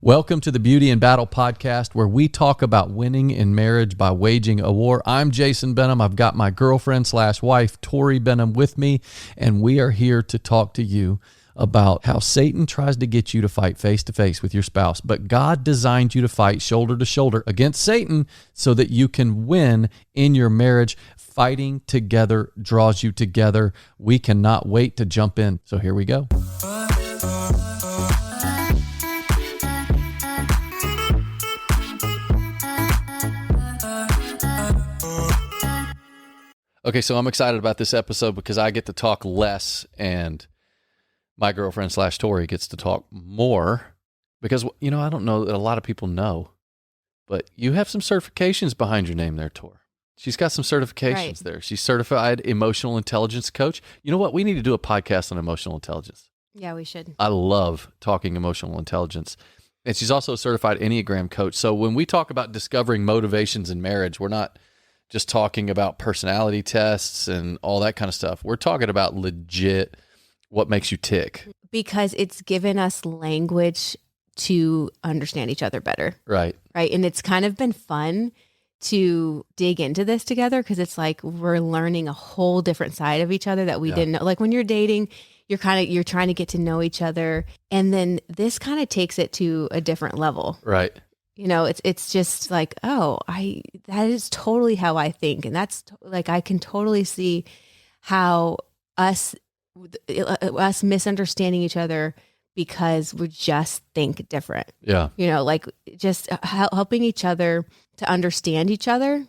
Welcome to the Beauty and Battle podcast, where we talk about winning in marriage by waging a war. I'm Jason Benham. I've got my girlfriend/wife, Tori Benham, with me, and we are here to talk to you about how Satan tries to get you to fight face-to-face with your spouse, but God designed you to fight shoulder-to-shoulder against Satan so that you can win in your marriage. Fighting together draws you together. We cannot wait to jump in, so here we go. Okay, so I'm excited about this episode because I get to talk less and my girlfriend/Tori gets to talk more because, you know, I don't know that a lot of people know, but you have some certifications behind your name there, Tor. She's got some certifications there. She's certified emotional intelligence coach. You know what? We need to do a podcast on emotional intelligence. Yeah, we should. I love talking emotional intelligence. And she's also a certified Enneagram coach. So when we talk about discovering motivations in marriage, we're not just talking about personality tests and all that kind of stuff. We're talking about legit what makes you tick. Because it's given us language to understand each other better. Right. Right. And it's kind of been fun to dig into this together because it's like we're learning a whole different side of each other that we didn't know. Like when you're dating, you're trying to get to know each other. And then this kind of takes it to a different level. Right. You know, it's just like, oh, that is totally how I think. And that's like, I can totally see how us misunderstanding each other because we just think different. Yeah. You know, like just helping each other to understand each other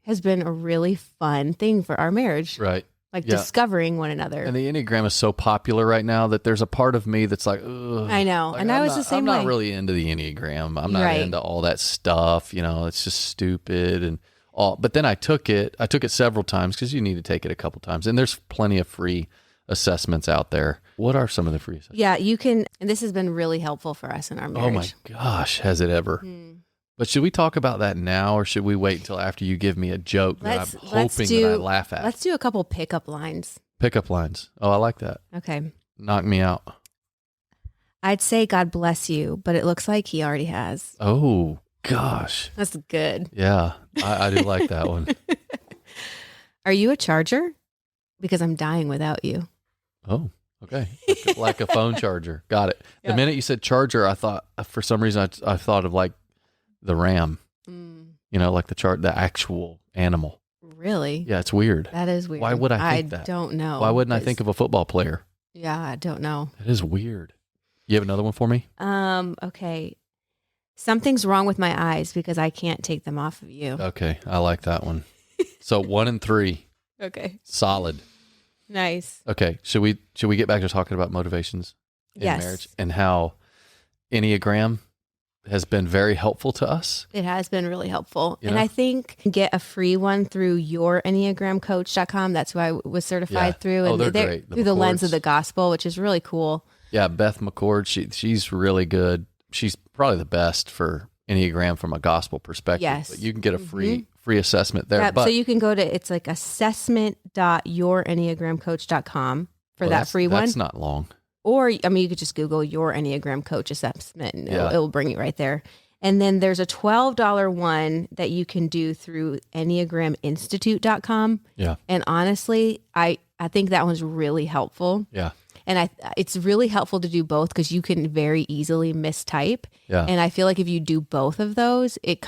has been a really fun thing for our marriage. Right. Like discovering one another. And the Enneagram is so popular right now that there's a part of me that's like, ugh. I know. Like, and I was the same way. I'm not really into the Enneagram. I'm not into all that stuff. You know, it's just stupid and all. But then I took it several times because you need to take it a couple times. And there's plenty of free assessments out there. What are some of the free assessments? Yeah, you can. And this has been really helpful for us in our marriage. Oh my gosh, has it ever? But should we talk about that now, or should we wait until after you give me a joke that I'm hoping that I laugh at? Let's do a couple pickup lines. Pickup lines. Oh, I like that. Okay. Knock me out. I'd say God bless you, but it looks like he already has. Oh, gosh. That's good. Yeah, I do like that one. Are you a charger? Because I'm dying without you. Oh, okay. Like a phone charger. Got it. The minute you said charger, I thought, for some reason, I thought of like the ram, you know, like the actual animal. Really? Yeah, it's weird. That is weird. Why would I think that? I don't know. Why wouldn't I think of a football player? Yeah, I don't know. It is weird. You have another one for me? Okay. Something's wrong with my eyes because I can't take them off of you. Okay, I like that one. So 1 and 3. Okay. Solid. Nice. Okay, should we get back to talking about motivations in marriage and how Enneagram has been very helpful to us? It has been really helpful. And I think get a free one through yourenneagramcoach.com. That's who I was certified through. Oh, and they're great. Through the lens of the gospel, which is really cool. Yeah, Beth McCord, she's really good. She's probably the best for Enneagram from a gospel perspective. Yes. But you can get a free assessment there. So you can go to, it's like assessment.yourenneagramcoach.com for that free one. That's not long. Or, I mean, you could just Google your Enneagram coach assessment and it'll bring you right there. And then there's a $12 one that you can do through EnneagramInstitute.com. Yeah. And honestly, I think that one's really helpful. Yeah. And it's really helpful to do both because you can very easily mistype. Yeah. And I feel like if you do both of those, it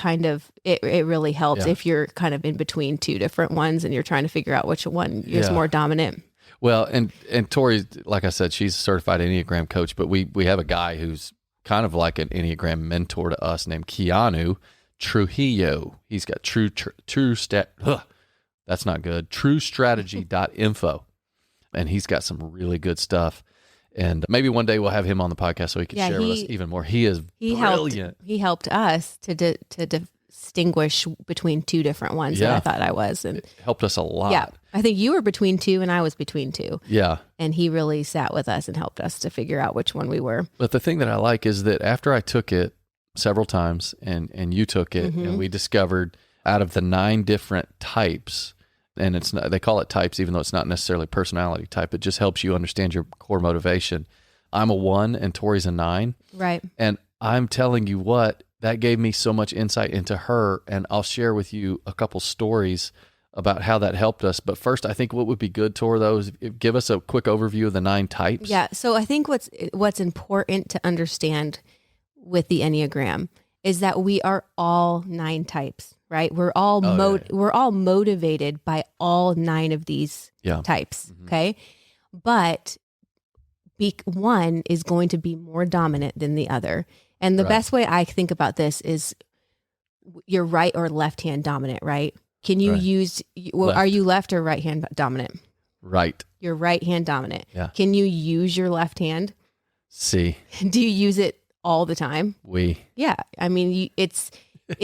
really helps if you're kind of in between two different ones and you're trying to figure out which one is more dominant. Well, and Tori, like I said, she's a certified Enneagram coach, but we have a guy who's kind of like an Enneagram mentor to us named Keanu Trujillo. He's got that's not good. TrueStrategy.info. And he's got some really good stuff. And maybe one day we'll have him on the podcast so he can share with us even more. He is brilliant. He helped us to distinguish between two different ones that I thought I was. And it helped us a lot. Yeah. I think you were between two and I was between two. Yeah. And he really sat with us and helped us to figure out which one we were. But the thing that I like is that after I took it several times and you took it and we discovered out of the 9 different types, and it's not, they call it types, even though it's not necessarily personality type. It just helps you understand your core motivation. I'm a 1 and Tori's a 9. Right. And I'm telling you what, that gave me so much insight into her, and I'll share with you a couple stories about how that helped us. But first, I think what would be good, Tor, though, is give us a quick overview of the 9 types. Yeah. So I think what's important to understand with the Enneagram is that we are all 9 types, right? We're all we're all motivated by all 9 of these types. Mm-hmm. Okay. But one is going to be more dominant than the other. And the best way I think about this is your right or left hand dominant, right? Can you use, are you left or right hand dominant? Right. You're right hand dominant. Yeah. Can you use your left hand? See. Do you use it all the time? Yeah. I mean, it's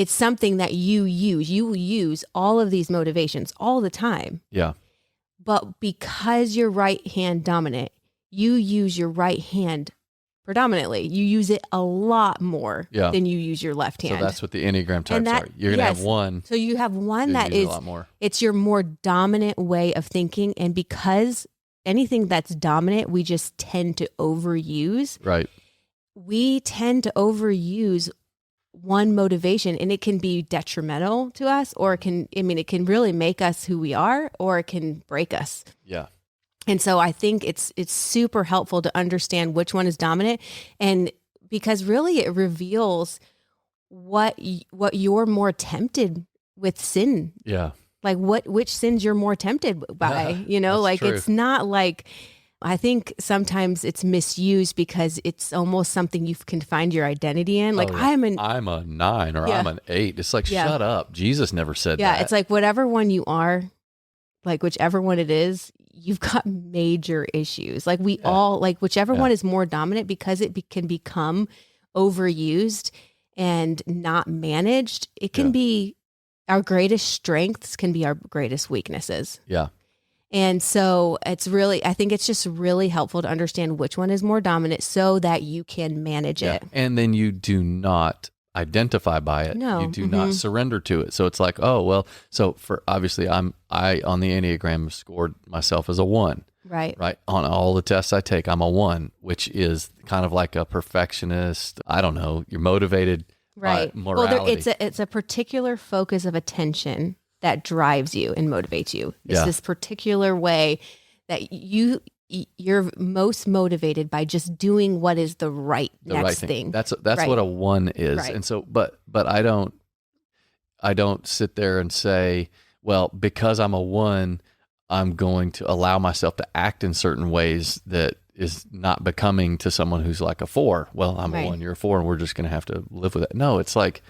something that you use. You will use all of these motivations all the time. Yeah. But because you're right hand dominant, you use your right hand predominantly. You use it a lot more than you use your left hand. So that's what the Enneagram types are. You're going to have one. So you have one that is, a lot more. It's your more dominant way of thinking. And because anything that's dominant, we just tend to overuse. Right. We tend to overuse one motivation, and it can be detrimental to us, or it can really make us who we are, or it can break us. Yeah. And so I think it's super helpful to understand which one is dominant, and because really it reveals what you're more tempted with sin. Yeah. Like which sins you're more tempted by, like true. It's not like, I think sometimes it's misused because it's almost something you can find your identity in. Like I'm a 9 or I'm an 8. It's like, shut up. Jesus never said that. Yeah. It's like whatever one you are, like whichever one it is, you've got major issues. Like we all, like whichever one is more dominant, because it can become overused and not managed. It can be our greatest strengths can be our greatest weaknesses. Yeah. And so I think it's just really helpful to understand which one is more dominant so that you can manage it. And then you do not identify by it. No. You do not surrender to it. So it's like, so for obviously I on the Enneagram scored myself as a 1. Right. Right. On all the tests I take, I'm a 1, which is kind of like a perfectionist. I don't know. You're motivated by morality. Well, it's a particular focus of attention that drives you and motivates you. It's this particular way that you're most motivated by just doing what is the right next thing. That's what a 1 is. Right. And so, but I don't sit there and say, well, because I'm a 1, I'm going to allow myself to act in certain ways that is not becoming to someone who's like a 4. Well, I'm a 1, you're a 4, and we're just going to have to live with it. No, it's like,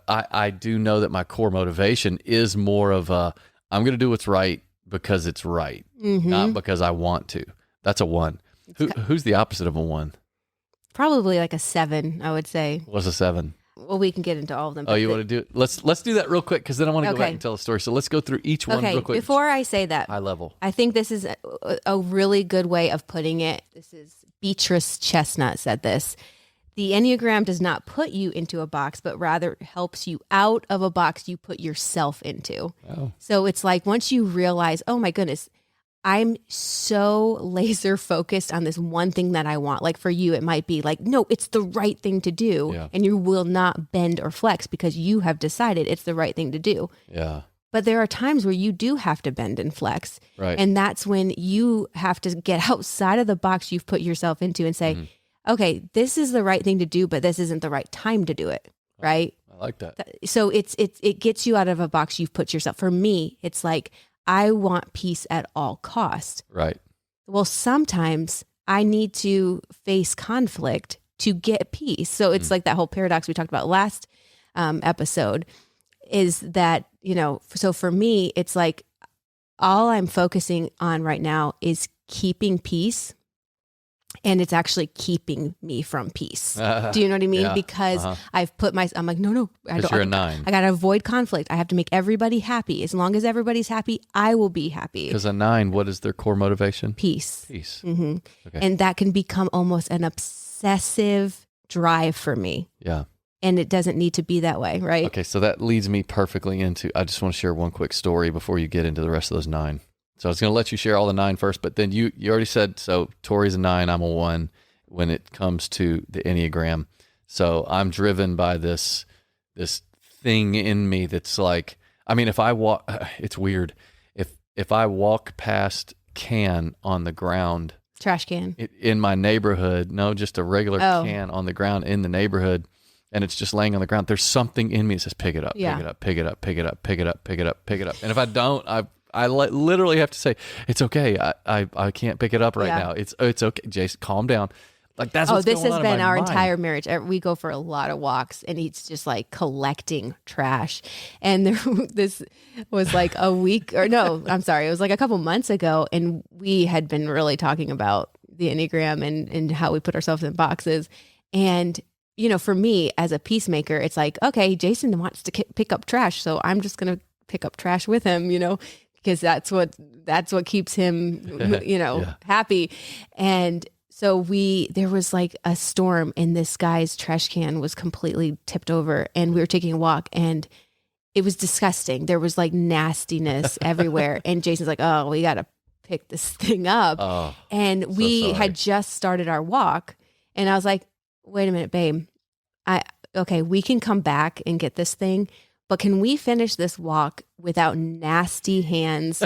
I do know that my core motivation is more of I'm going to do what's right because it's right, not because I want to. That's a 1. Who's the opposite of a 1? Probably like a 7, I would say. What's a 7? Well, we can get into all of them. Oh, you want to do it? Let's do that real quick, because then I want to go back and tell a story. So let's go through each one real quick. Before I say that, high level, I think this is a really good way of putting it. This is Beatrice Chestnut said this. The Enneagram does not put you into a box, but rather helps you out of a box you put yourself into. Oh. So it's like once you realize, oh my goodness, I'm so laser focused on this one thing that I want. Like for you, it might be like, no, it's the right thing to do. Yeah. And you will not bend or flex because you have decided it's the right thing to do. Yeah. But there are times where you do have to bend and flex. Right. And that's when you have to get outside of the box you've put yourself into and say, okay, this is the right thing to do, but this isn't the right time to do it. Right. I like that. So it gets you out of a box you've put yourself. For me, it's like, I want peace at all costs. Right. Well, sometimes I need to face conflict to get peace. So it's like that whole paradox we talked about last episode is that, so for me, it's like all I'm focusing on right now is keeping peace. And it's actually keeping me from peace. Do you know what I mean? Yeah. Because I've put I'm like, no, I don't. You're a 9. I got to avoid conflict. I have to make everybody happy. As long as everybody's happy, I will be happy. Because a 9, what is their core motivation? Peace. Mm-hmm. Okay. And that can become almost an obsessive drive for me. Yeah. And it doesn't need to be that way, right? Okay, so that leads me perfectly into, I just want to share one quick story before you get into the rest of those 9. So I was going to let you share all the 9 first, but then you already said, so Tori's a 9, I'm a 1 when it comes to the Enneagram. So I'm driven by this thing in me that's like, I mean, if I walk, it's weird. If I walk past can on the ground, trash can in my neighborhood, no, just a regular can on the ground in the neighborhood, and it's just laying on the ground, there's something in me that says, pick it up, pick it up, pick it up, pick it up, pick it up, pick it up, pick it up. And if I don't, I literally have to say, it's okay. I can't pick it up right now. It's okay. Jason, calm down. Like that's what's this going has on been in my our mind. entire marriage. We go for a lot of walks, and he's just like collecting trash. And this was like a week, or no, I'm sorry, it was like a couple months ago, and we had been really talking about the Enneagram and how we put ourselves in boxes. And you know, for me as a peacemaker, it's like, okay, Jason wants to pick up trash, so I'm just gonna pick up trash with him, you know, because that's what keeps him, you know, happy. And so there was like a storm, and this guy's trash can was completely tipped over, and we were taking a walk, and it was disgusting. There was like nastiness everywhere. And Jason's like, oh, we got to pick this thing up. Oh, and we had just started our walk, and I was like, wait a minute, babe. Okay, we can come back and get this thing, but can we finish this walk without nasty hands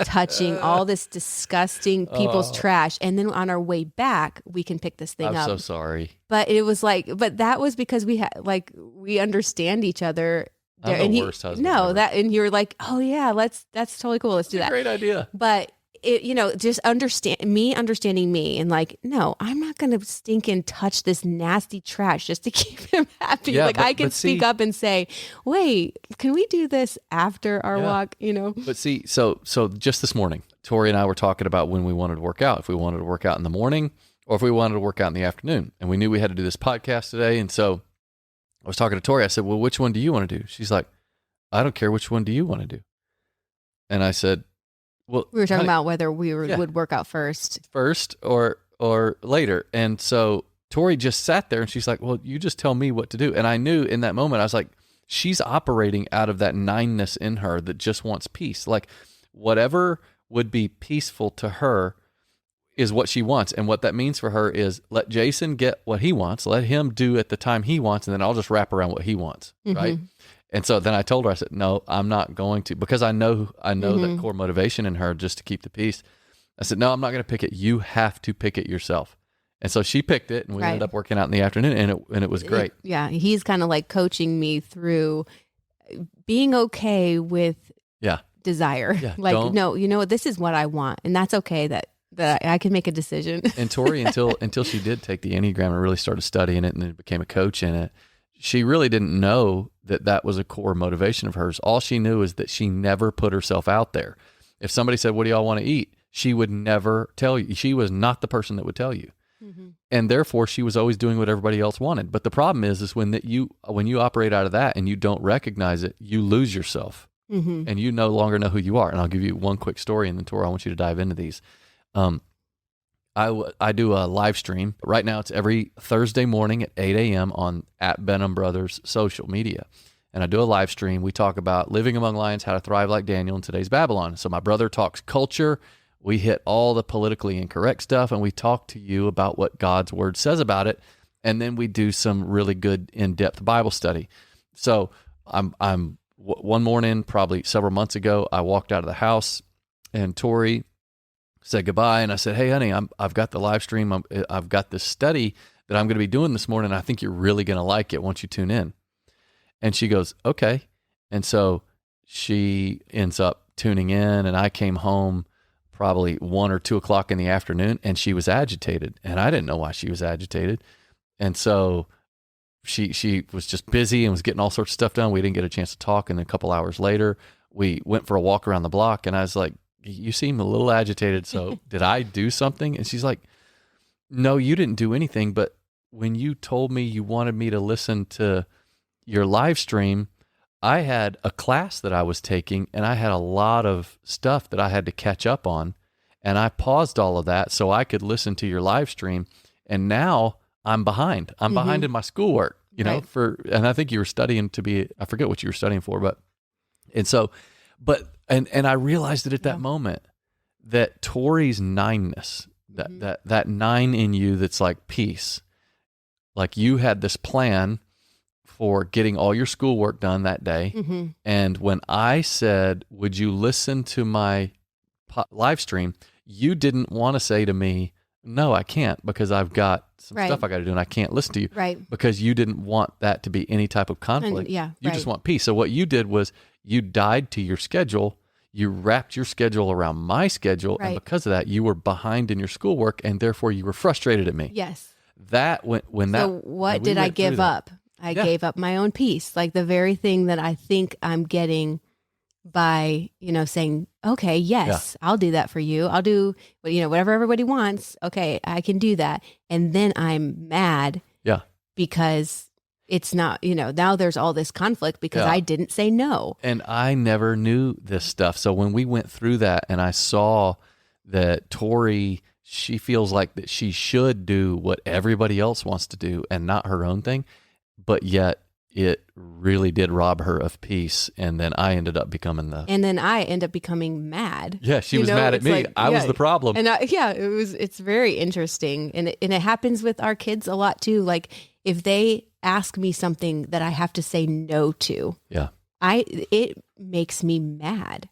touching all this disgusting people's trash? And then on our way back, we can pick this thing up. I'm so sorry. But it was like, that was because we understand each other. I'm the worst husband ever. And you're like, oh yeah, that's totally cool. Let's do that. Great idea. But it, you know, just understanding me and like, no, I'm not going to stinking touch this nasty trash just to keep him happy. Yeah, I can speak up and say, wait, can we do this after our walk? You know? But see, so just this morning, Tori and I were talking about when we wanted to work out, if we wanted to work out in the morning or if we wanted to work out in the afternoon. And we knew we had to do this podcast today. And so I was talking to Tori. I said, well, which one do you want to do? She's like, I don't care. Which one do you want to do? And I said, well, we were talking about whether we would work out first or later. And so Tori just sat there and she's like, well, you just tell me what to do. And I knew in that moment, I was like, she's operating out of that nineness in her that just wants peace. Like whatever would be peaceful to her is what she wants. And what that means for her is let Jason get what he wants, let him do at the time he wants, and then I'll just wrap around what he wants. Mm-hmm. Right. And so then I told her, I said, no, I'm not going to, because I know that core motivation in her just to keep the peace. I said, no, I'm not going to pick it. You have to pick it yourself. And so she picked it, and we ended up working out in the afternoon, and it was great. He's kind of like coaching me through being okay with desire. Yeah, like, no, you know what, this is what I want, and that's okay that I can make a decision. And Tori, until she did take the Enneagram and really started studying it and then became a coach in it, she really didn't know that was a core motivation of hers. All she knew is that she never put herself out there. If somebody said, what do y'all want to eat? She would never tell you. She was not the person that would tell you. Mm-hmm. And therefore she was always doing what everybody else wanted. But the problem is when you operate out of that and you don't recognize it, you lose yourself and you no longer know who you are. And I'll give you one quick story, and then Tori, I want you to dive into these. I do a live stream. Right now it's every Thursday morning at 8 a.m. on @Benham Brothers social media. And I do a live stream. We talk about living among lions, how to thrive like Daniel in today's Babylon. So my brother talks culture. We hit all the politically incorrect stuff, and we talk to you about what God's word says about it. And then we do some really good in-depth Bible study. So one morning, probably several months ago, I walked out of the house and Tori said goodbye. And I said, hey, honey, I've got the live stream. I've got this study that I'm going to be doing this morning. I think you're really going to like it once you tune in. And she goes, okay. And so she ends up tuning in, and I came home probably 1 or 2 o'clock in the afternoon, and she was agitated, and I didn't know why she was agitated. And so she was just busy and was getting all sorts of stuff done. We didn't get a chance to talk. And then a couple hours later, we went for a walk around the block, and I was like, you seem a little agitated. So did I do something? And she's like, no, you didn't do anything. But when you told me you wanted me to listen to your live stream, I had a class that I was taking, and I had a lot of stuff that I had to catch up on. And I paused all of that so I could listen to your live stream. And now I'm behind. I'm behind in my schoolwork, you know, and I think you were studying I forget what you were studying for, and I realized it at that moment that Tori's nineness, that 9 in you that's like peace, like you had this plan for getting all your schoolwork done that day. Mm-hmm. And when I said, would you listen to my live stream, you didn't want to say to me, no, I can't, because I've got some stuff I got to do and I can't listen to you. Right. Because you didn't want that to be any type of conflict. And, you just want peace. So what you did was you died to your schedule. You wrapped your schedule around my schedule. Right. And because of that, you were behind in your schoolwork and therefore you were frustrated at me. Yes. That when that. So what did I give up? I gave up my own peace, like the very thing that I think I'm getting by, saying, okay, yes, I'll do that for you. I'll do, whatever everybody wants. Okay, I can do that. And then I'm mad because it's not, now there's all this conflict because I didn't say no. And I never knew this stuff. So when we went through that and I saw that Tori, she feels like that she should do what everybody else wants to do and not her own thing, but yet it really did rob her of peace. And then I ended up becoming and then I end up becoming mad. Yeah, she was mad at me. Like, I was the problem. And it's very interesting. And it happens with our kids a lot too. Like if they ask me something that I have to say no to, it makes me mad.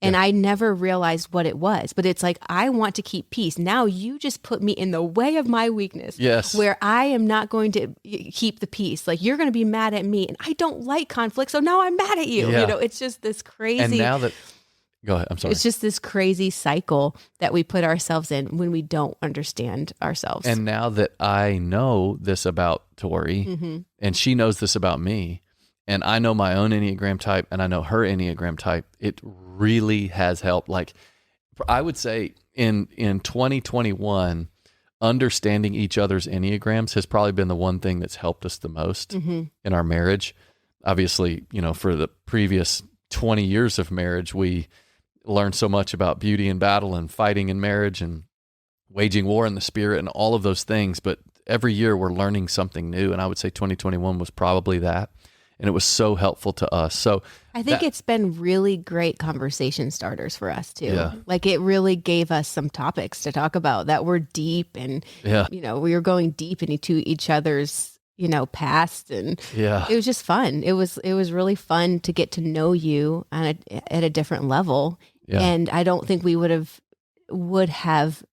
And I never realized what it was, but it's like, I want to keep peace. Now you just put me in the way of my weakness. Yes. Where I am not going to keep the peace. Like you're going to be mad at me and I don't like conflict. So now I'm mad at you. Yeah. It's just this crazy. And now that, go ahead. I'm sorry. It's just this crazy cycle that we put ourselves in when we don't understand ourselves. And now that I know this about Tori and she knows this about me, and I know my own Enneagram type and I know her Enneagram type, it really has helped. Like I would say in 2021, understanding each other's Enneagrams has probably been the one thing that's helped us the most in our marriage. Obviously, for the previous 20 years of marriage, we learned so much about beauty and battle and fighting in marriage and waging war in the spirit and all of those things. But every year we're learning something new. And I would say 2021 was probably that. And it was so helpful to us. So I think it's been really great conversation starters for us too. Yeah. Like it really gave us some topics to talk about that were deep and, we were going deep into each other's, past. And it was just fun. It was really fun to get to know you at a different level. Yeah. And I don't think we would have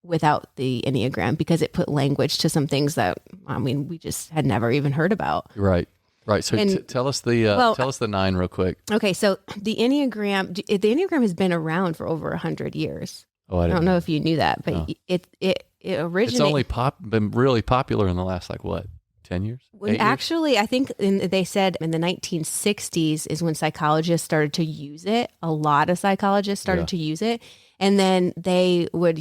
without the Enneagram because it put language to some things that, we just had never even heard about. Right. Right. So tell us the 9 real quick. Okay. So the Enneagram has been around for over 100 years. Oh, I don't know if you knew that, but it originated. It's only been really popular in the last 10 years? Actually, I think they said in the 1960s is when psychologists started to use it. A lot of psychologists started to use it. And then they would,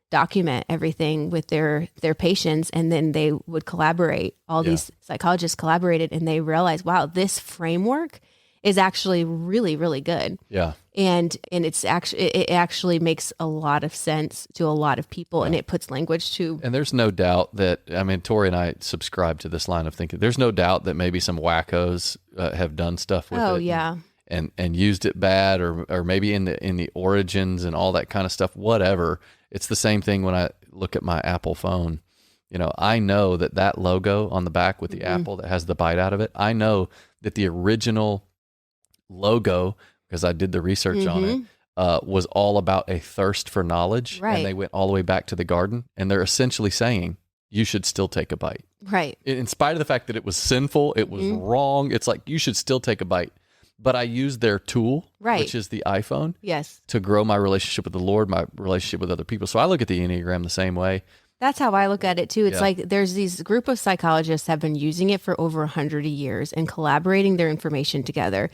document everything with their patients, and then they would collaborate. All these psychologists collaborated, and they realized, wow, this framework is actually really, really good. Yeah. And it actually makes a lot of sense to a lot of people, and it puts language to. And there's no doubt that Tori and I subscribe to this line of thinking. There's no doubt that maybe some wackos have done stuff with it. Oh yeah. And used it bad, or maybe in the origins and all that kind of stuff. Whatever. It's the same thing when I look at my Apple phone. I know that logo on the back with the apple that has the bite out of it. I know that the original logo, because I did the research on it, was all about a thirst for knowledge. Right. And they went all the way back to the garden, and they're essentially saying you should still take a bite. Right. In spite of the fact that it was sinful, it was wrong. It's like you should still take a bite. But I use their tool, which is the iPhone, to grow my relationship with the Lord, my relationship with other people. So I look at the Enneagram the same way. That's how I look at it too. It's like there's these group of psychologists have been using it for over 100 years and collaborating their information together,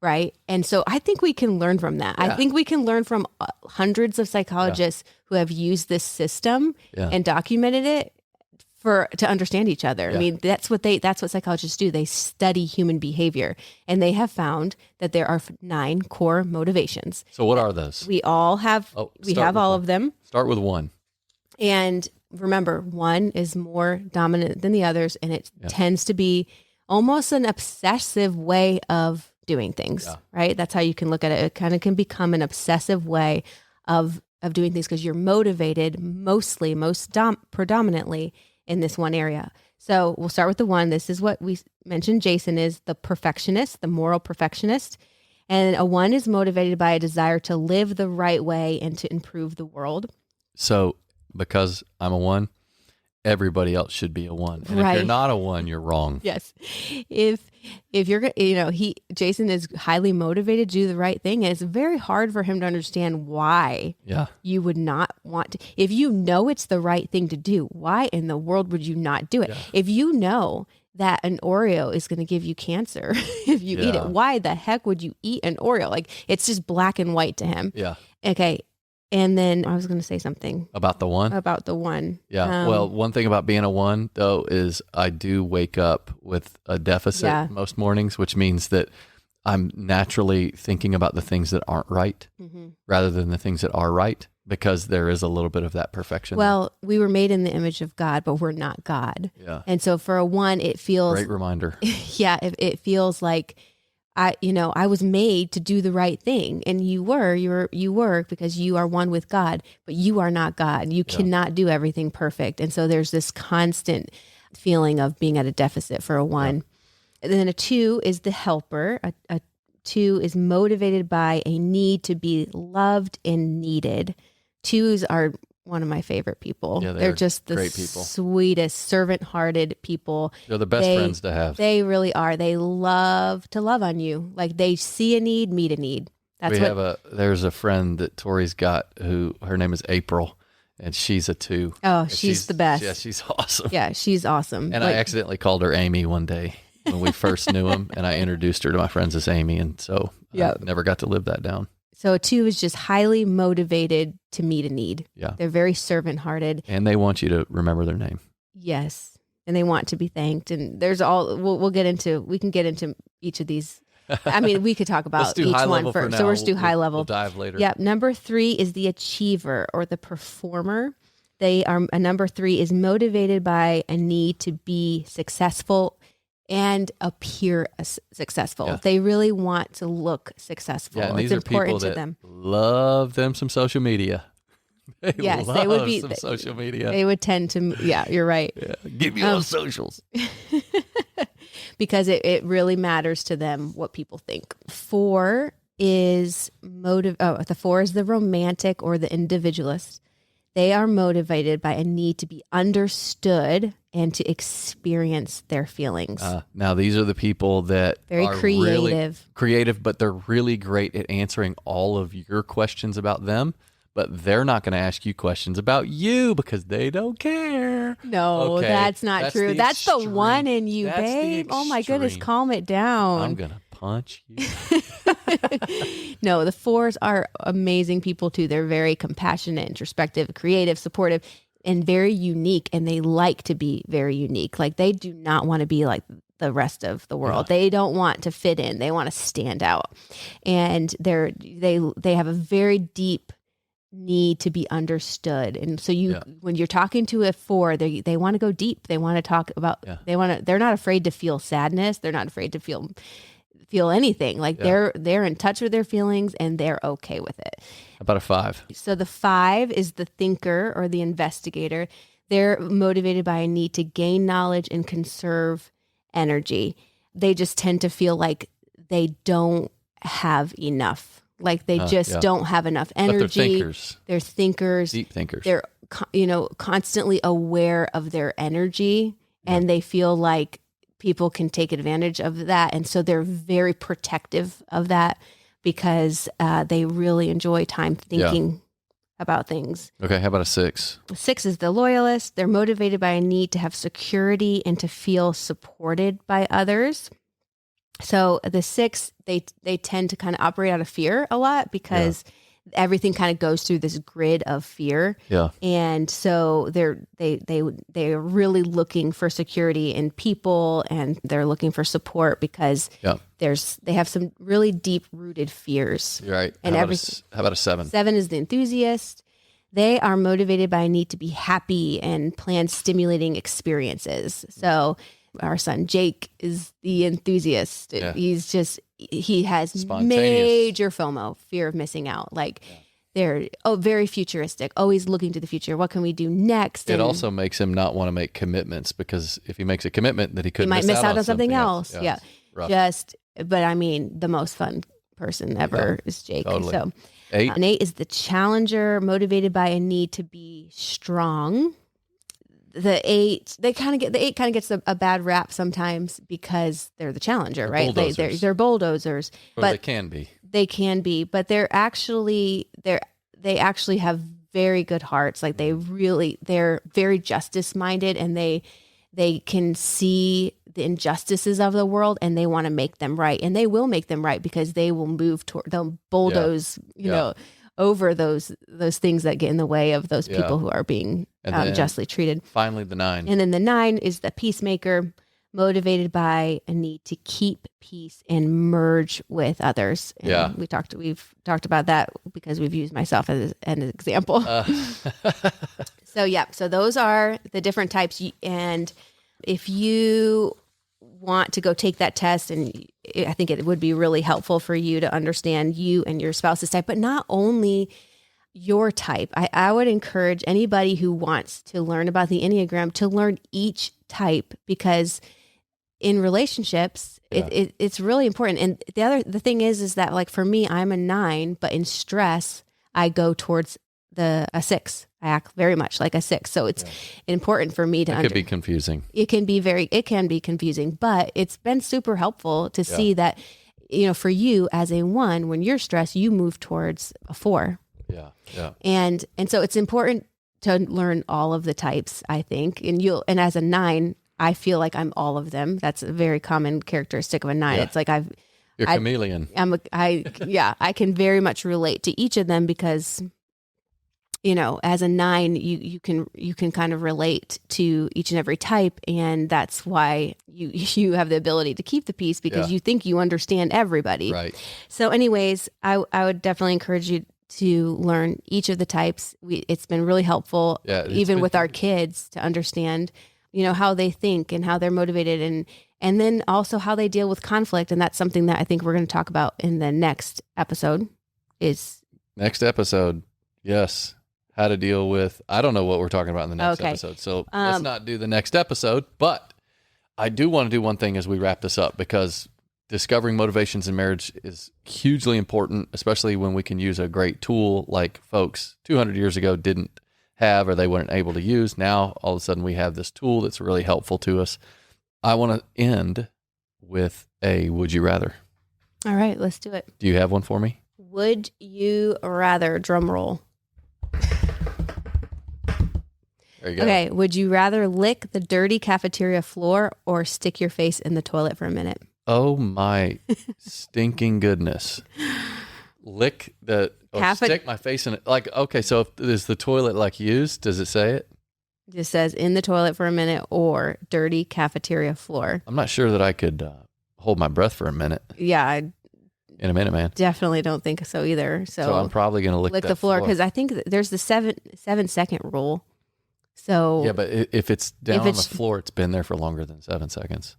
right? And so I think we can learn from that. I think we can learn from hundreds of psychologists who have used this system and documented it to understand each other. Yeah. That's what psychologists do. They study human behavior, and they have found that there are 9 core motivations. So what are those? We all have, we have all of them. Start with 1. And remember, 1 is more dominant than the others, and it tends to be almost an obsessive way of doing things, right? That's how you can look at it. It kind of can become an obsessive way of doing things because you're motivated predominantly in this one area. So we'll start with the 1. This is what we mentioned. Jason is the perfectionist, the moral perfectionist. And a 1 is motivated by a desire to live the right way and to improve the world. So because I'm a 1, everybody else should be a 1. And if you're not a 1, you're wrong. Yes. If you're, Jason is highly motivated to do the right thing. And it's very hard for him to understand why you would not want to. If you know it's the right thing to do, why in the world would you not do it? Yeah. If you know that an Oreo is going to give you cancer if you eat it, why the heck would you eat an Oreo? Like, it's just black and white to him. Yeah. Okay. And then I was going to say something about the 1. About the 1. Yeah. Well, one thing about being a 1 though is I do wake up with a deficit most mornings, which means that I'm naturally thinking about the things that aren't right rather than the things that are right, because there is a little bit of that perfection. Well, we were made in the image of God, but we're not God. Yeah. And so for a 1, it feels great reminder. Yeah. It feels like I was made to do the right thing, and you were because you are one with God, but you are not God. You cannot do everything perfect. And so there's this constant feeling of being at a deficit for a 1. Yeah. And then a 2 is the helper. A 2 is motivated by a need to be loved and needed. 2s are one of my favorite people. Yeah, they're just the sweetest, servant-hearted people. They're the best friends to have. They really are. They love to love on you. Like, they see a need, meet a need. There's a friend that Tori's got who her name is April, and she's a 2. Oh, she's the best. Yeah, she's awesome. Yeah, she's awesome. And I accidentally called her Amy one day when we first knew him, and I introduced her to my friends as Amy, and so I never got to live that down. So a 2 is just highly motivated to meet a need. Yeah. They're very servant-hearted. And they want you to remember their name. Yes. And they want to be thanked. And there's we can get into each of these. I mean, we could talk about each one first. So we'll just do high level. We'll dive later. Yeah. Number 3 is the achiever or the performer. Number 3 is motivated by a need to be successful and appear successful. Yeah. They really want to look successful. Yeah, and it's these important are people to them. Love them some social media. They would be some social media. They would tend to. Yeah, you're right. Yeah. Give me those socials. Because it really matters to them what people think. 4 is the 4 is the romantic or the individualist. They are motivated by a need to be understood and to experience their feelings. Now, these are the people that very are creative, but they're really great at answering all of your questions about them. But they're not going to ask you questions about you because they don't care. No, that's not true. That's the 1 in you, babe. Oh my goodness, calm it down. I'm going to punch you. No, the 4s are amazing people too. They're very compassionate, introspective, creative, supportive, and very unique. And they like to be very unique. Like, they do not want to be like the rest of the world. Yeah. They don't want to fit in. They want to stand out. And they have a very deep need to be understood. And so when you're talking to a 4, they want to go deep. They want to talk about, they're not afraid to feel sadness. They're not afraid to feel anything. Like, they're in touch with their feelings and they're okay with it. How about a 5? So the 5 is the thinker or the investigator. They're motivated by a need to gain knowledge and conserve energy. They just tend to feel like they don't have enough. Like, they just don't have enough energy. But they're thinkers. They're thinkers. Deep thinkers. They're, constantly aware of their energy, and they feel like people can take advantage of that. And so they're very protective of that because they really enjoy time thinking about things. Okay, how about a 6? 6 is the loyalist. They're motivated by a need to have security and to feel supported by others. So the 6, they tend to kind of operate out of fear a lot because everything kind of goes through this grid of fear. Yeah. And so they're really looking for security in people, and they're looking for support because they have some really deep rooted fears. You're right. And how about a 7? 7 is the enthusiast. They are motivated by a need to be happy and plan stimulating experiences. So our son Jake is the enthusiast. Yeah. He has major FOMO, fear of missing out. Like, They're very futuristic, always looking to the future. What can we do next? It also makes him not want to make commitments, because if he makes a commitment, that he could might miss out on something else. Yeah. But I mean, the most fun person ever is Jake. Totally. So 8. an 8 is the challenger, motivated by a need to be strong. The 8 kind of gets a bad rap sometimes because they're the challenger, right? They're bulldozers, Or but they can be, but they actually have very good hearts. Like they're very justice minded, and they can see the injustices of the world, and they want to make them right, and they will make them right, because they will they'll bulldoze, over those things that get in the way of those people who are being justly treated. Finally, the 9. And then the 9 is the peacemaker, motivated by a need to keep peace and merge with others. And we've talked about that because we've used myself as an example. So those are the different types. And if you want to go take that test, and I think it would be really helpful for you to understand you and your spouse's type, but not only your type. I would encourage anybody who wants to learn about the Enneagram to learn each type, because in relationships, it's really important. And the thing is that, like, for me, I'm a 9, but in stress, I go towards a 6. I act very much like a 6. So it's important for me to It could be confusing. It can be confusing, but it's been super helpful to see that, for you as a 1, when you're stressed, you move towards a 4. Yeah. Yeah. And so it's important to learn all of the types, I think. And as a 9, I feel like I'm all of them. That's a very common characteristic of a 9. Yeah. It's like you're a chameleon. I can very much relate to each of them, because as a 9, you can kind of relate to each and every type, and that's why you have the ability to keep the peace, because you think you understand everybody. Right. So anyways, I would definitely encourage you to learn each of the types. It's been really helpful, even with our kids, to understand, how they think and how they're motivated, and then also how they deal with conflict. And that's something that I think we're going to talk about in the next episode. Yes. How to deal with, I don't know what we're talking about in the next episode. So let's not do the next episode, but I do want to do one thing as we wrap this up, because discovering motivations in marriage is hugely important, especially when we can use a great tool like folks 200 years ago didn't have, or they weren't able to use. Now, all of a sudden, we have this tool that's really helpful to us. I want to end with a would you rather. All right, let's do it. Do you have one for me? Would you rather, drum roll. There you go. Okay, would you rather lick the dirty cafeteria floor or stick your face in the toilet for a minute? Oh my stinking goodness. Stick my face in it. Like, okay, so is the toilet used? Does it say it? It just says in the toilet for a minute or dirty cafeteria floor. I'm not sure that I could hold my breath for a minute. Yeah, in a minute, man. Definitely don't think so either. So I'm probably going to lick the floor, because I think there's the 7-second rule. So yeah, but if it's down on the floor, it's been there for longer than 7 seconds.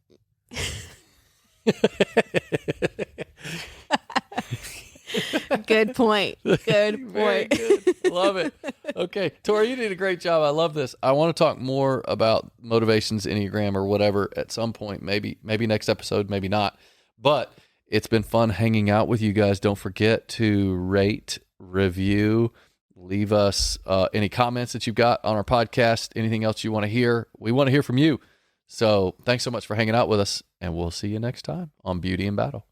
Good point. Very good. Love it. Okay, Tori, you did a great job. I love this. I want to talk more about motivations, Enneagram, or whatever at some point. Maybe next episode, maybe not. But it's been fun hanging out with you guys. Don't forget to rate, review, leave us any comments that you've got on our podcast, anything else you want to hear. We want to hear from you. So thanks so much for hanging out with us, and we'll see you next time on Beauty in Battle.